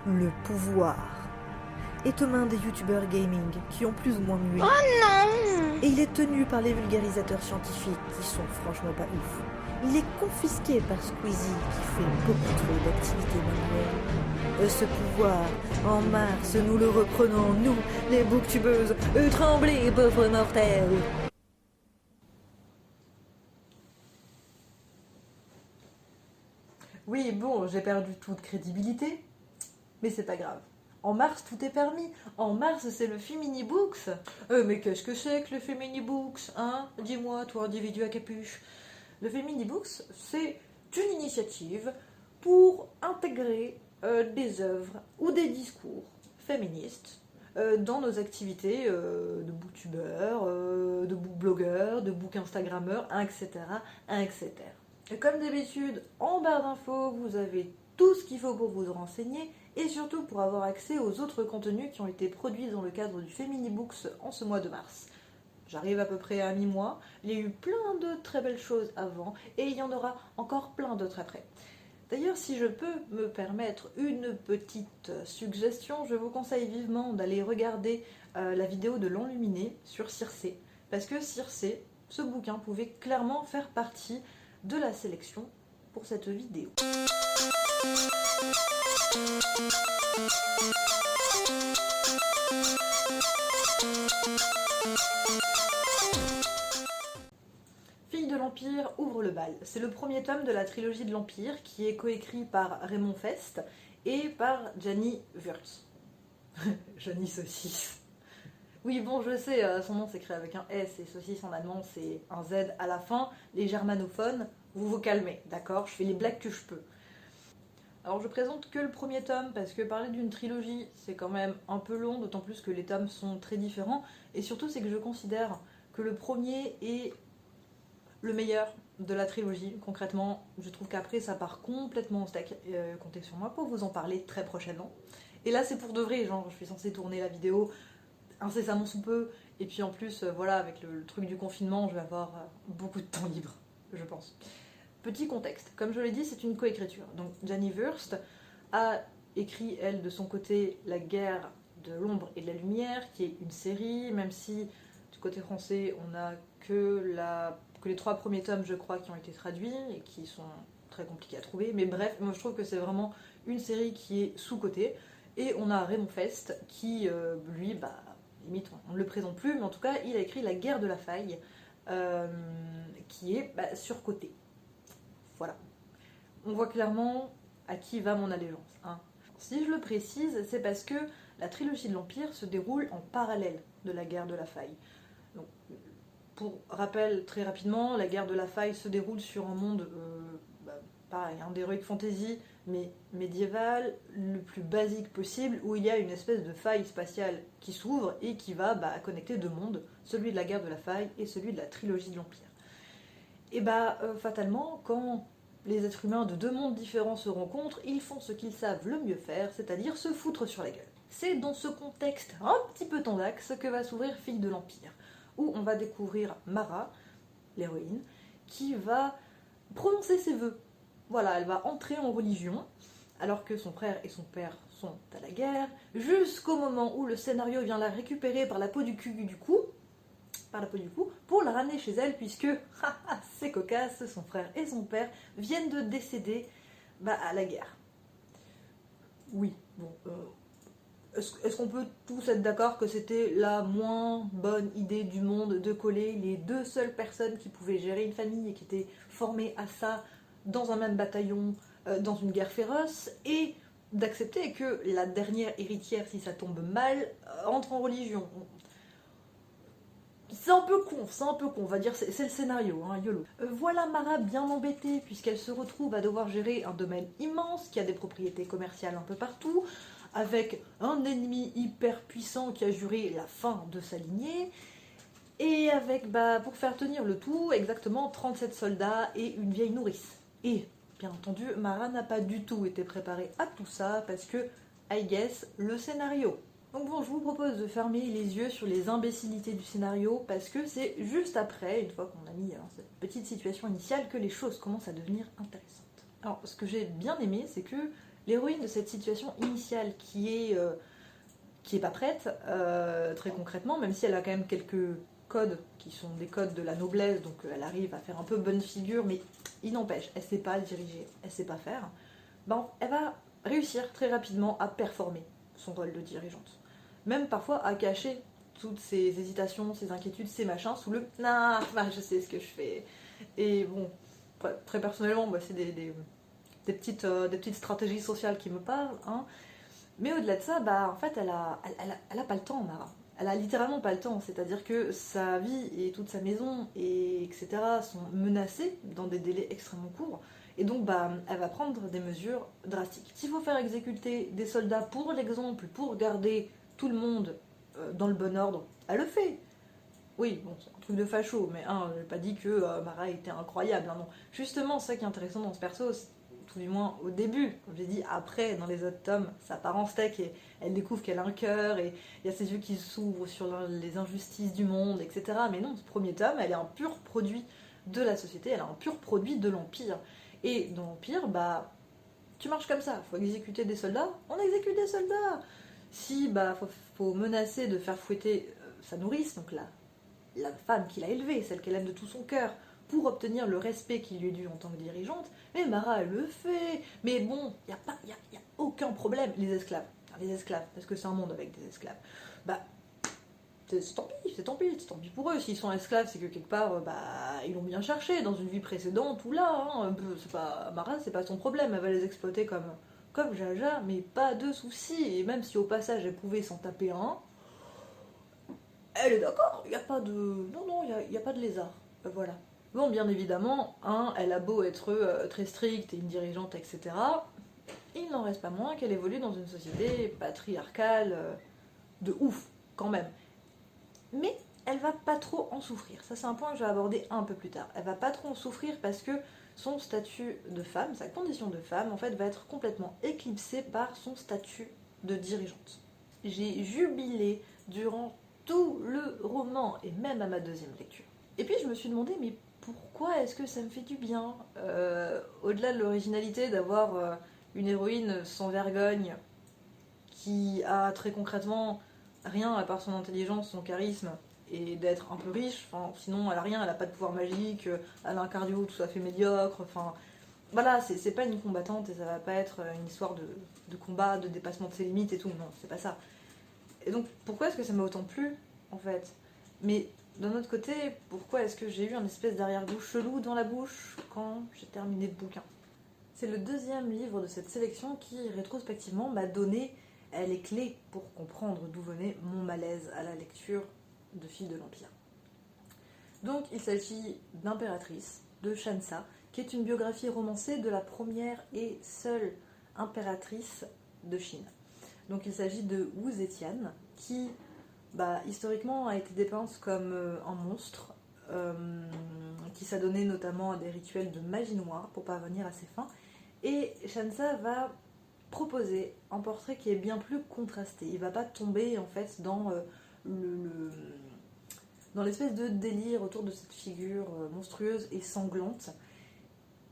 Le pouvoir est aux mains des youtubeurs gaming qui ont plus ou moins mué. Oh non! Et il est tenu par les vulgarisateurs scientifiques qui sont franchement pas ouf. Il est confisqué par Squeezie qui fait beaucoup trop d'activités manuelles. Ce pouvoir, en mars, nous le reprenons, nous, les booktubeuses. Tremblez, pauvres mortels! Oui, bon, j'ai perdu toute crédibilité, mais c'est pas grave. En mars, tout est permis. En mars, c'est le Femini Books. Mais qu'est-ce que c'est que le Femini Books, hein? Dis-moi, toi, individu à capuche. Le Femini Books, c'est une initiative pour intégrer des œuvres ou des discours féministes dans nos activités de booktubeurs, de bookblogueurs, de book instagrammeurs, etc., etc. Et comme d'habitude, en barre d'infos, vous avez tout ce qu'il faut pour vous renseigner et surtout pour avoir accès aux autres contenus qui ont été produits dans le cadre du Femini Books en ce mois de mars. J'arrive à peu près à mi-mois, il y a eu plein de très belles choses avant et il y en aura encore plein d'autres après. D'ailleurs, si je peux me permettre une petite suggestion, je vous conseille vivement d'aller regarder la vidéo de l'Enluminé sur Circé, parce que Circé, ce bouquin, pouvait clairement faire partie de la sélection pour cette vidéo. Fille de l'Empire ouvre le bal. C'est le premier tome de la trilogie de l'Empire qui est coécrit par Raymond Fest et par Gianni Wurtz. Gianni Saucisse. Oui, bon, je sais, son nom s'écrit avec un S et saucisse en allemand c'est un Z à la fin. Les germanophones, vous vous calmez, d'accord? Je fais les blagues que je peux. Alors je présente que le premier tome parce que parler d'une trilogie c'est quand même un peu long, d'autant plus que les tomes sont très différents. Et surtout c'est que je considère que le premier est le meilleur de la trilogie. Concrètement, je trouve qu'après ça part complètement au steak. Comptez sur moi pour vous en parler très prochainement. Et là c'est pour de vrai, genre je suis censée tourner la vidéo incessamment sous peu. Et puis en plus, voilà, avec le truc du confinement, je vais avoir beaucoup de temps libre, je pense. Petit contexte, comme je l'ai dit, c'est une coécriture. Donc Gianni Wurtz a écrit, elle, de son côté, La guerre de l'ombre et de la lumière, qui est une série, même si du côté français, on n'a que les 3 premiers tomes, je crois, qui ont été traduits et qui sont très compliqués à trouver. Mais bref, moi je trouve que c'est vraiment une série qui est sous-cotée. Et on a Raymond Fest qui, lui, limite, on ne le présente plus, mais en tout cas, il a écrit La guerre de la faille, qui est surcotée. Voilà. On voit clairement à qui va mon allégeance. Hein. Si je le précise, c'est parce que la trilogie de l'Empire se déroule en parallèle de la guerre de la faille. Donc, pour rappel, très rapidement, la guerre de la faille se déroule sur un monde, pareil, d'heroic fantasy, mais médiéval, le plus basique possible, où il y a une espèce de faille spatiale qui s'ouvre et qui va connecter 2 mondes, celui de la guerre de la faille et celui de la trilogie de l'Empire. Et fatalement, quand les êtres humains de 2 mondes différents se rencontrent, ils font ce qu'ils savent le mieux faire, c'est-à-dire se foutre sur la gueule. C'est dans ce contexte un petit peu tendax que va s'ouvrir Fille de l'Empire, où on va découvrir Mara, l'héroïne, qui va prononcer ses vœux. Voilà, elle va entrer en religion, alors que son frère et son père sont à la guerre, jusqu'au moment où le scénario vient la récupérer par la peau du cou, pour la ramener chez elle, puisque, c'est cocasse, son frère et son père viennent de décéder à la guerre. Oui, bon, est-ce qu'on peut tous être d'accord que c'était la moins bonne idée du monde de coller les 2 seules personnes qui pouvaient gérer une famille et qui étaient formées à ça dans un même bataillon, dans une guerre féroce, et d'accepter que la dernière héritière, si ça tombe mal, entre en religion. C'est un peu con, on va dire, c'est le scénario, hein, YOLO. Voilà Mara bien embêtée, puisqu'elle se retrouve à devoir gérer un domaine immense, qui a des propriétés commerciales un peu partout, avec un ennemi hyper puissant qui a juré la fin de sa lignée, et avec, pour faire tenir le tout, exactement 37 soldats et une vieille nourrice. Et, bien entendu, Mara n'a pas du tout été préparée à tout ça, parce que, I guess, le scénario. Donc bon, je vous propose de fermer les yeux sur les imbécilités du scénario, parce que c'est juste après, une fois qu'on a mis cette petite situation initiale, que les choses commencent à devenir intéressantes. Alors, ce que j'ai bien aimé, c'est que L'héroïne de cette situation initiale qui est pas prête, très concrètement, même si elle a quand même quelques codes qui sont des codes de la noblesse, donc elle arrive à faire un peu bonne figure, mais il n'empêche, elle sait pas diriger, elle sait pas faire, ben, elle va réussir très rapidement à performer son rôle de dirigeante. Même parfois à cacher toutes ses hésitations, ses inquiétudes, ses machins sous le nah, je sais ce que je fais. Et bon, très personnellement, c'est des petites stratégies sociales qui me parlent, hein. Mais au-delà de ça, en fait, elle a pas le temps, Mara. Elle a littéralement pas le temps, c'est-à-dire que sa vie et toute sa maison, etc., sont menacées dans des délais extrêmement courts. Et donc, elle va prendre des mesures drastiques. S'il faut faire exécuter des soldats pour l'exemple, pour garder tout le monde dans le bon ordre, elle le fait. Oui, bon, c'est un truc de facho, mais j'ai pas dit que Mara était incroyable, hein, non. Justement, ça qui est intéressant dans ce perso, tout du moins au début, comme j'ai dit, après, dans les autres tomes, ça part en steak et elle découvre qu'elle a un cœur et il y a ses yeux qui s'ouvrent sur les injustices du monde, etc. Mais non, ce premier tome, elle est un pur produit de la société, elle est un pur produit de l'Empire. Et dans l'Empire, tu marches comme ça, faut exécuter des soldats, on exécute des soldats. Si faut menacer de faire fouetter sa nourrice, donc la femme qu'il a élevée, celle qu'elle aime de tout son cœur, pour obtenir le respect qui lui est dû en tant que dirigeante, mais Mara elle le fait. Mais bon, il n'y a aucun problème. Les esclaves, parce que c'est un monde avec des esclaves, c'est tant pis pour eux. S'ils sont esclaves, c'est que quelque part, ils l'ont bien cherché dans une vie précédente ou là. Mara, c'est pas son problème. Elle va les exploiter comme Jaja, mais pas de soucis. Et même si au passage elle pouvait s'en taper un, elle est d'accord. Il n'y a pas de, non, il y a pas de lézard. Voilà. Bon, bien évidemment, elle a beau être très stricte et une dirigeante, etc. Il n'en reste pas moins qu'elle évolue dans une société patriarcale de ouf, quand même. Mais elle va pas trop en souffrir. Ça, c'est un point que je vais aborder un peu plus tard. Elle va pas trop en souffrir parce que son statut de femme, sa condition de femme, en fait, va être complètement éclipsée par son statut de dirigeante. J'ai jubilé durant tout le roman et même à ma deuxième lecture. Et puis je me suis demandé, mais pourquoi est-ce que ça me fait du bien au-delà de l'originalité d'avoir une héroïne sans vergogne qui a très concrètement rien à part son intelligence, son charisme et d'être un peu riche, sinon elle a rien, elle a pas de pouvoir magique, elle a un cardio tout à fait médiocre, voilà, c'est pas une combattante et ça va pas être une histoire de combat, de dépassement de ses limites et tout, non, c'est pas ça. Et donc pourquoi est-ce que ça m'a autant plu en fait? Mais d'un autre côté, pourquoi est-ce que j'ai eu un espèce d'arrière-goût chelou dans la bouche quand j'ai terminé le bouquin? C'est le deuxième livre de cette sélection qui, rétrospectivement, m'a donné les clés pour comprendre d'où venait mon malaise à la lecture de Filles de l'Empire. Donc, il s'agit d'Impératrice, de Shansa, qui est une biographie romancée de la première et seule impératrice de Chine. Donc, il s'agit de Wu Zetian, qui historiquement a été dépeinte comme un monstre qui s'adonnait notamment à des rituels de magie noire pour parvenir à ses fins. Et Shansa va proposer un portrait qui est bien plus contrasté. Il va pas tomber en fait dans l'espèce de délire autour de cette figure monstrueuse et sanglante.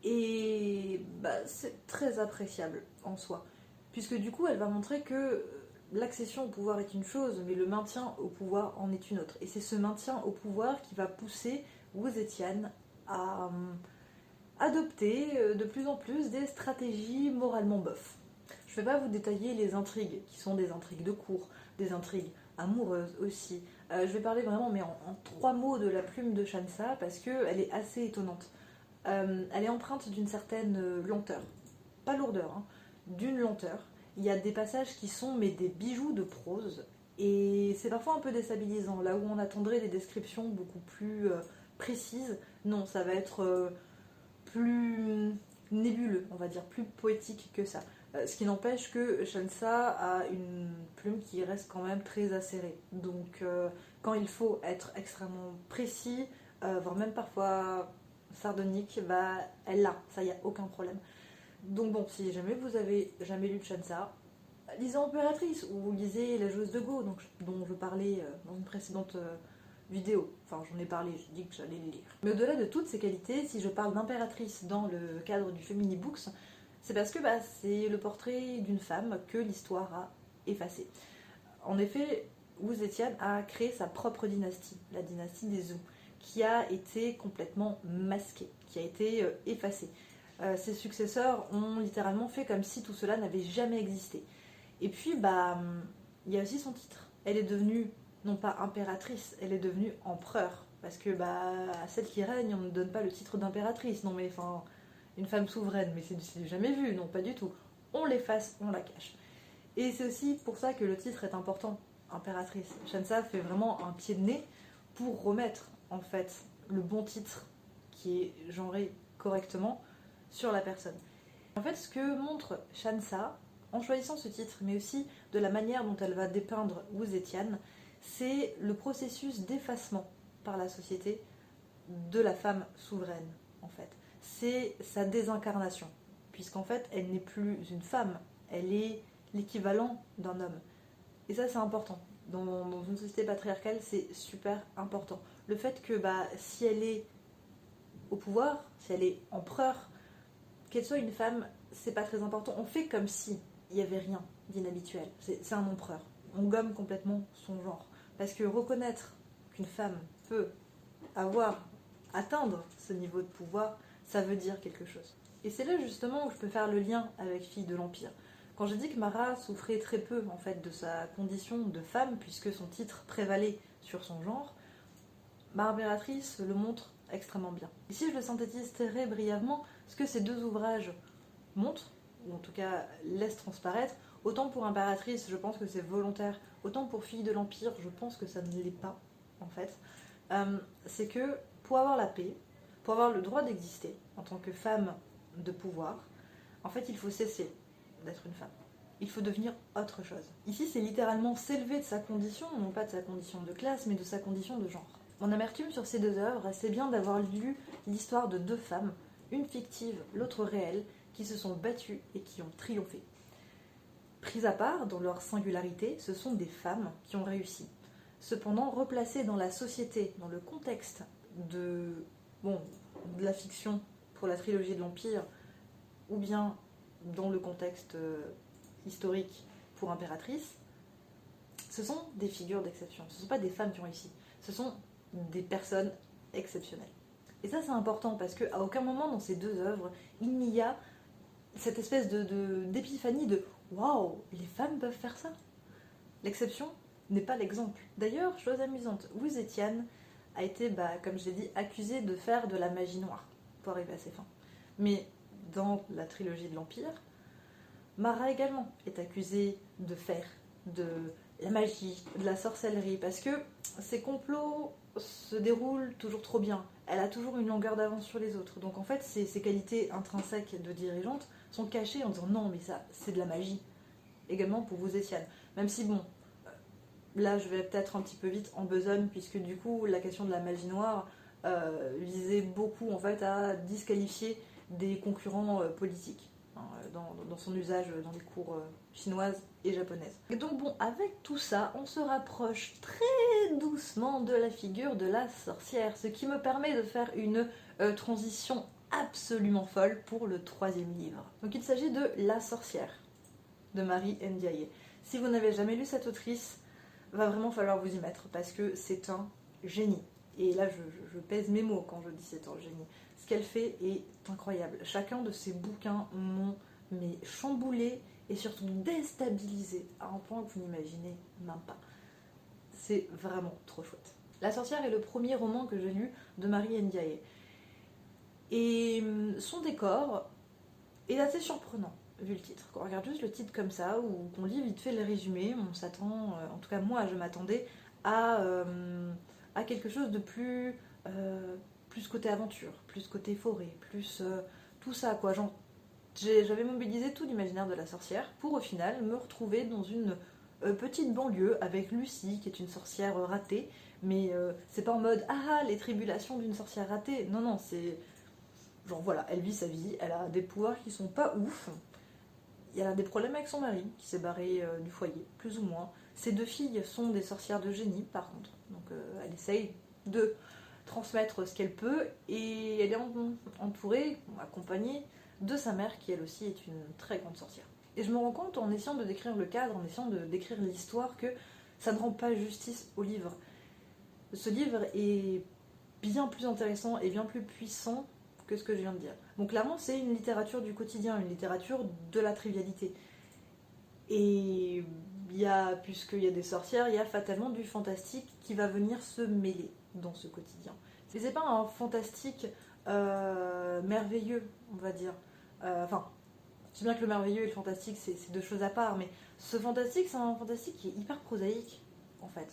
Et c'est très appréciable en soi, puisque du coup elle va montrer que l'accession au pouvoir est une chose, mais le maintien au pouvoir en est une autre. Et c'est ce maintien au pouvoir qui va pousser Wu Zetian à adopter de plus en plus des stratégies moralement bof. Je ne vais pas vous détailler les intrigues, qui sont des intrigues de cour, des intrigues amoureuses aussi. Je vais parler vraiment, mais en 3 mots de la plume de Shansa, parce qu'elle est assez étonnante. Elle est empreinte d'une certaine lenteur. Pas lourdeur, d'une lenteur. Il y a des passages qui sont mais des bijoux de prose, et c'est parfois un peu déstabilisant. Là où on attendrait des descriptions beaucoup plus précises, non, ça va être plus nébuleux, on va dire, plus poétique que ça. Ce qui n'empêche que Shansa a une plume qui reste quand même très acérée. Donc quand il faut être extrêmement précis, voire même parfois sardonique, elle l'a, ça y a aucun problème. Donc bon, si jamais vous avez jamais lu de Shansa, lisez Impératrice ou lisez La joueuse de Go, dont je parlais dans une précédente vidéo. Enfin, j'en ai parlé, j'ai dit que j'allais le lire. Mais au-delà de toutes ces qualités, si je parle d'Impératrice dans le cadre du Femini Books, C'est parce que c'est le portrait d'une femme que l'histoire a effacé. En effet, Wu Zetian a créé sa propre dynastie, la dynastie des Zhou, qui a été complètement masquée, qui a été effacée. Ses successeurs ont littéralement fait comme si tout cela n'avait jamais existé. Et puis, il y a aussi son titre. Elle est devenue, non pas impératrice, elle est devenue empereur. Parce que, à celle qui règne, on ne donne pas le titre d'impératrice. Non, mais enfin, une femme souveraine, mais c'est jamais vu, non, pas du tout. On l'efface, on la cache. Et c'est aussi pour ça que le titre est important, impératrice. Shansa fait vraiment un pied de nez pour remettre, en fait, le bon titre qui est genré correctement sur la personne. En fait, ce que montre Shansa, en choisissant ce titre, mais aussi de la manière dont elle va dépeindre Wu Zetian, c'est le processus d'effacement par la société de la femme souveraine, en fait. C'est sa désincarnation, puisqu'en fait, elle n'est plus une femme, elle est l'équivalent d'un homme. Et ça, c'est important. Dans une société patriarcale, c'est super important. Le fait que si elle est au pouvoir, si elle est empereur, qu'elle soit une femme, c'est pas très important. On fait comme si il n'y avait rien d'inhabituel. C'est un empereur. On gomme complètement son genre. Parce que reconnaître qu'une femme peut atteindre ce niveau de pouvoir, ça veut dire quelque chose. Et c'est là justement où je peux faire le lien avec Fille de l'Empire. Quand j'ai dit que Mara souffrait très peu en fait de sa condition de femme, puisque son titre prévalait sur son genre, Impératrice le montre extrêmement bien. Ici, je le synthétise très brièvement, ce que ces deux ouvrages montrent, ou en tout cas laissent transparaître. Autant pour Impératrice, je pense que c'est volontaire, autant pour Fille de l'Empire, je pense que ça ne l'est pas, en fait. C'est que pour avoir la paix, pour avoir le droit d'exister en tant que femme de pouvoir, en fait, il faut cesser d'être une femme. Il faut devenir autre chose. Ici, c'est littéralement s'élever de sa condition, non pas de sa condition de classe, mais de sa condition de genre. Mon amertume sur ces deux œuvres, c'est bien d'avoir lu l'histoire de deux femmes, une fictive, l'autre réelle, qui se sont battues et qui ont triomphé. Prises à part, dans leur singularité, ce sont des femmes qui ont réussi. Cependant, replacées dans la société, dans le contexte de la fiction pour la trilogie de l'Empire, ou bien dans le contexte historique pour Impératrice, ce sont des figures d'exception. Ce ne sont pas des femmes qui ont réussi. Ce sont des personnes exceptionnelles. Et ça, c'est important parce qu'à aucun moment dans ces deux œuvres, il n'y a cette espèce d'épiphanie de « Waouh, les femmes peuvent faire ça !» L'exception n'est pas l'exemple. D'ailleurs, chose amusante, Wu Zetian a été, comme je l'ai dit, accusé de faire de la magie noire pour arriver à ses fins. Mais dans la trilogie de l'Empire, Mara également est accusée de faire de la magie, de la sorcellerie, parce que ses complots se déroulent toujours trop bien. Elle a toujours une longueur d'avance sur les autres. Donc en fait, ses qualités intrinsèques de dirigeante sont cachées en disant non, mais ça, c'est de la magie. Également pour Wu Zetian. Même si, là, je vais peut-être un petit peu vite en besogne, puisque du coup, la question de la magie noire visait beaucoup en fait à disqualifier des concurrents politiques dans son usage dans les cours chinoises et japonaises. Et donc avec tout ça, on se rapproche très doucement de la figure de la sorcière, ce qui me permet de faire une transition absolument folle pour le troisième livre. Donc il s'agit de La sorcière de Marie Ndiaye. Si vous n'avez jamais lu cette autrice, va vraiment falloir vous y mettre parce que c'est un génie. Et là, je pèse mes mots quand je dis c'est un génie. Ce qu'elle fait est incroyable. Chacun de ses bouquins m'ont chamboulé et surtout déstabilisé à un point que vous n'imaginez même pas. C'est vraiment trop chouette. La sorcière est le premier roman que j'ai lu de Marie Ndiaye. Et son décor est assez surprenant, vu le titre. Quand on regarde juste le titre comme ça, ou qu'on lit vite fait le résumé, on s'attend, en tout cas moi je m'attendais à quelque chose de plus côté aventure, plus côté forêt, plus tout ça quoi. J'avais mobilisé tout l'imaginaire de la sorcière pour au final me retrouver dans une petite banlieue avec Lucie qui est une sorcière ratée, mais c'est pas en mode ah les tribulations d'une sorcière ratée, non c'est voilà, elle vit sa vie, elle a des pouvoirs qui sont pas ouf, elle a des problèmes avec son mari qui s'est barré du foyer, plus ou moins. Ses deux filles sont des sorcières de génie par contre, donc elle essaye de transmettre ce qu'elle peut et elle est entourée, accompagnée de sa mère qui elle aussi est une très grande sorcière. Et je me rends compte en essayant de décrire le cadre, en essayant de décrire l'histoire, que ça ne rend pas justice au livre. Ce livre est bien plus intéressant et bien plus puissant que ce que je viens de dire. Donc clairement c'est une littérature du quotidien, une littérature de la trivialité. Et puisqu'il y a des sorcières, il y a fatalement du fantastique qui va venir se mêler dans ce quotidien. C'est pas un fantastique merveilleux, on va dire. Enfin, je sais bien que le merveilleux et le fantastique, c'est deux choses à part, mais ce fantastique, c'est un fantastique qui est hyper prosaïque, en fait.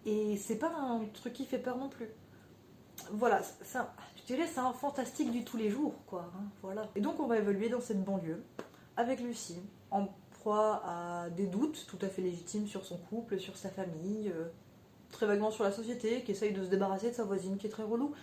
Et c'est pas un truc qui fait peur non plus. Voilà, je dirais c'est un fantastique du tous les jours, quoi. Hein, voilà. Et donc on va évoluer dans cette banlieue, avec Lucie, en proie à des doutes tout à fait légitimes sur son couple, sur sa famille, très vaguement sur la société, qui essaye de se débarrasser de sa voisine qui est très relou.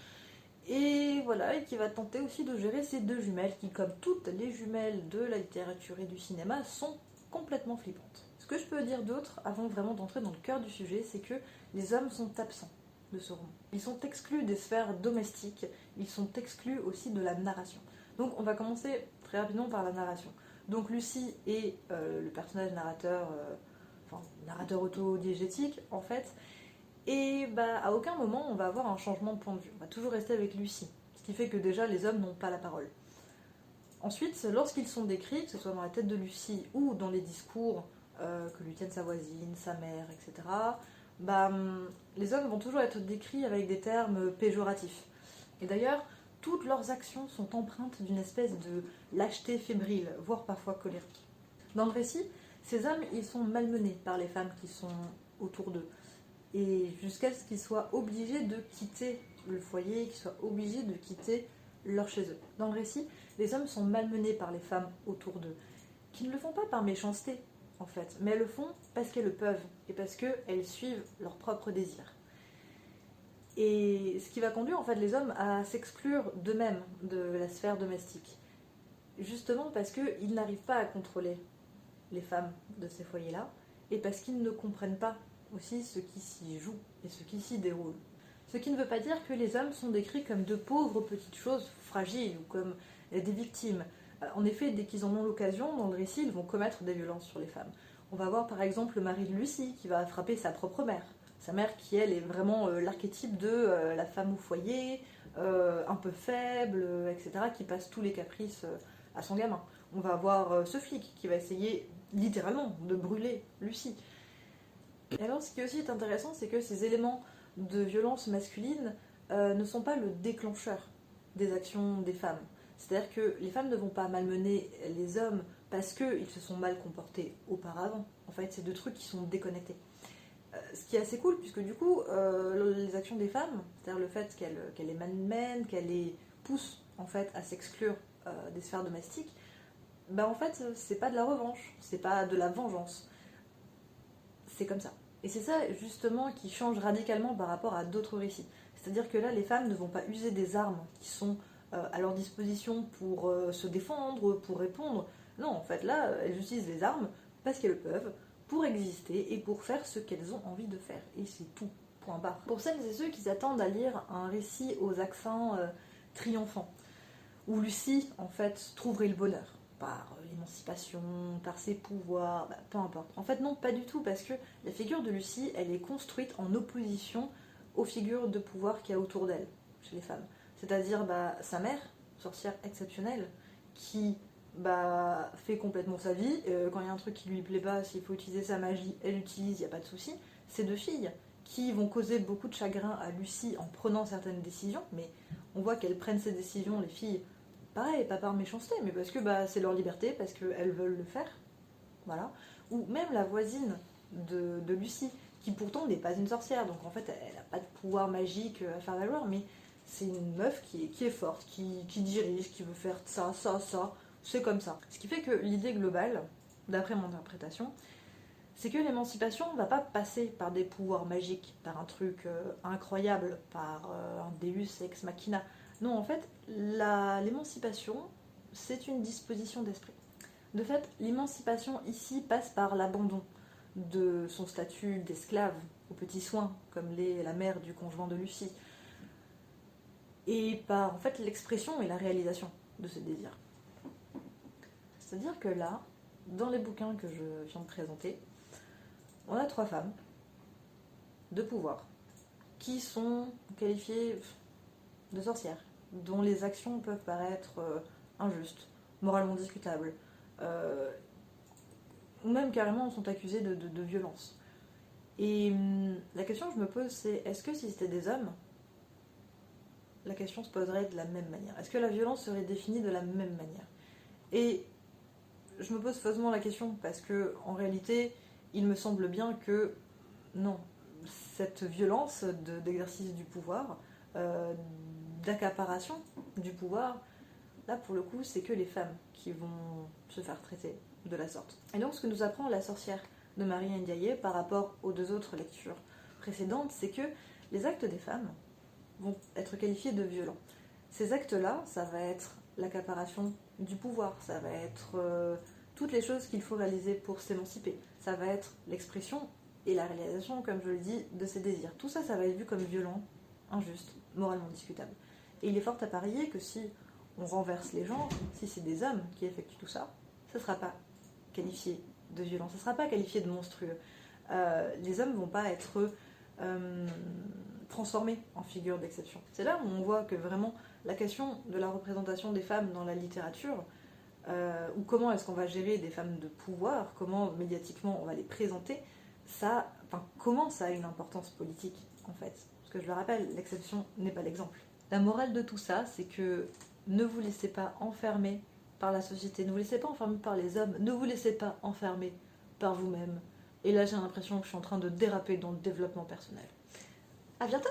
Et voilà, et qui va tenter aussi de gérer ces deux jumelles qui, comme toutes les jumelles de la littérature et du cinéma, sont complètement flippantes. Ce que je peux dire d'autre, avant vraiment d'entrer dans le cœur du sujet, c'est que les hommes sont absents de ce roman. Ils sont exclus des sphères domestiques, ils sont exclus aussi de la narration. Donc on va commencer très rapidement par la narration. Donc Lucie est le personnage narrateur, narrateur autodiégétique en fait, et à aucun moment on va avoir un changement de point de vue. On va toujours rester avec Lucie, ce qui fait que déjà les hommes n'ont pas la parole. Ensuite, lorsqu'ils sont décrits, que ce soit dans la tête de Lucie ou dans les discours que lui tiennent sa voisine, sa mère, etc., les hommes vont toujours être décrits avec des termes péjoratifs. Et d'ailleurs, toutes leurs actions sont empreintes d'une espèce de lâcheté fébrile, voire parfois colérique. Dans le récit, ces hommes, ils sont malmenés par les femmes qui sont autour d'eux. Et jusqu'à ce qu'ils soient obligés de quitter le foyer, qu'ils soient obligés de quitter leur chez eux. Dans le récit, les hommes sont malmenés par les femmes autour d'eux, qui ne le font pas par méchanceté, en fait, mais elles le font parce qu'elles le peuvent, et parce qu'elles suivent leurs propres désirs. Et ce qui va conduire en fait les hommes à s'exclure d'eux-mêmes de la sphère domestique. Justement parce qu'ils n'arrivent pas à contrôler les femmes de ces foyers-là, et parce qu'ils ne comprennent pas aussi ce qui s'y joue et ce qui s'y déroule. Ce qui ne veut pas dire que les hommes sont décrits comme de pauvres petites choses fragiles ou comme des victimes. En effet, dès qu'ils en ont l'occasion, dans le récit, ils vont commettre des violences sur les femmes. On va voir par exemple le mari de Lucie qui va frapper sa propre mère. Sa mère qui, elle, est vraiment l'archétype de la femme au foyer, un peu faible, etc., qui passe tous les caprices à son gamin. On va avoir ce flic qui va essayer littéralement de brûler Lucie. Et alors, ce qui aussi est intéressant, c'est que ces éléments de violence masculine ne sont pas le déclencheur des actions des femmes. C'est-à-dire que les femmes ne vont pas malmener les hommes parce qu'ils se sont mal comportés auparavant. En fait, c'est deux trucs qui sont déconnectés. Ce qui est assez cool, puisque du coup, les actions des femmes, c'est-à-dire le fait qu'elles les malmènent, qu'elles les poussent en fait, à s'exclure des sphères domestiques, en fait, c'est pas de la revanche, c'est pas de la vengeance. C'est comme ça. Et c'est ça, justement, qui change radicalement par rapport à d'autres récits. C'est-à-dire que là, les femmes ne vont pas user des armes qui sont à leur disposition pour se défendre, pour répondre. Non, en fait, là, elles utilisent les armes parce qu'elles peuvent, pour exister et pour faire ce qu'elles ont envie de faire. Et c'est tout, point barre. Pour celles et ceux qui s'attendent à lire un récit aux accents triomphants, où Lucie, en fait, trouverait le bonheur par l'émancipation, par ses pouvoirs, peu importe. En fait, non, pas du tout, parce que la figure de Lucie, elle est construite en opposition aux figures de pouvoir qu'il y a autour d'elle, chez les femmes. C'est-à-dire sa mère, sorcière exceptionnelle, qui fait complètement sa vie. Quand il y a un truc qui lui plaît pas, s'il faut utiliser sa magie, elle l'utilise, il n'y a pas de souci. Ces deux filles qui vont causer beaucoup de chagrin à Lucie en prenant certaines décisions, mais on voit qu'elles prennent ces décisions, les filles, pareil, pas par méchanceté, mais parce que c'est leur liberté, parce qu'elles veulent le faire. Voilà. Ou même la voisine de Lucie, qui pourtant n'est pas une sorcière, donc en fait elle n'a pas de pouvoir magique à faire valoir, mais c'est une meuf qui est forte, qui dirige, qui veut faire ça, c'est comme ça. Ce qui fait que l'idée globale, d'après mon interprétation, c'est que l'émancipation ne va pas passer par des pouvoirs magiques, par un truc incroyable, par un deus ex machina. Non, en fait, l'émancipation, c'est une disposition d'esprit. De fait, l'émancipation ici passe par l'abandon de son statut d'esclave aux petits soins, comme l'est la mère du conjoint de Lucie, et par en fait l'expression et la réalisation de ce désir. C'est-à-dire que là, dans les bouquins que je viens de présenter, on a 3 femmes de pouvoir qui sont qualifiées de sorcières, dont les actions peuvent paraître injustes, moralement discutables, ou même carrément sont accusées de violence. Et la question que je me pose, c'est est-ce que si c'était des hommes, la question se poserait de la même manière? Est-ce que la violence serait définie de la même manière? Et je me pose faussement la question parce que, en réalité, il me semble bien que non, cette violence d'exercice du pouvoir, d'accaparation du pouvoir, là pour le coup, c'est que les femmes qui vont se faire traiter de la sorte. Et donc, ce que nous apprend La sorcière de Marie Ndiaye par rapport aux 2 autres lectures précédentes, c'est que les actes des femmes vont être qualifiés de violents. Ces actes-là, ça va être l'accaparation du pouvoir, ça va être toutes les choses qu'il faut réaliser pour s'émanciper, ça va être l'expression et la réalisation, comme je le dis, de ses désirs. Tout ça, ça va être vu comme violent, injuste, moralement discutable. Et il est fort à parier que si on renverse les genres, si c'est des hommes qui effectuent tout ça, ce ne sera pas qualifié de violent, ce ne sera pas qualifié de monstrueux. Les hommes ne vont pas être transformés en figure d'exception. C'est là où on voit que vraiment la question de la représentation des femmes dans la littérature, ou comment est-ce qu'on va gérer des femmes de pouvoir, comment médiatiquement on va les présenter, ça, comment ça a une importance politique en fait. Parce que je le rappelle, l'exception n'est pas l'exemple. La morale de tout ça, c'est que ne vous laissez pas enfermer par la société, ne vous laissez pas enfermer par les hommes, ne vous laissez pas enfermer par vous-même. Et là, j'ai l'impression que je suis en train de déraper dans le développement personnel. À bientôt!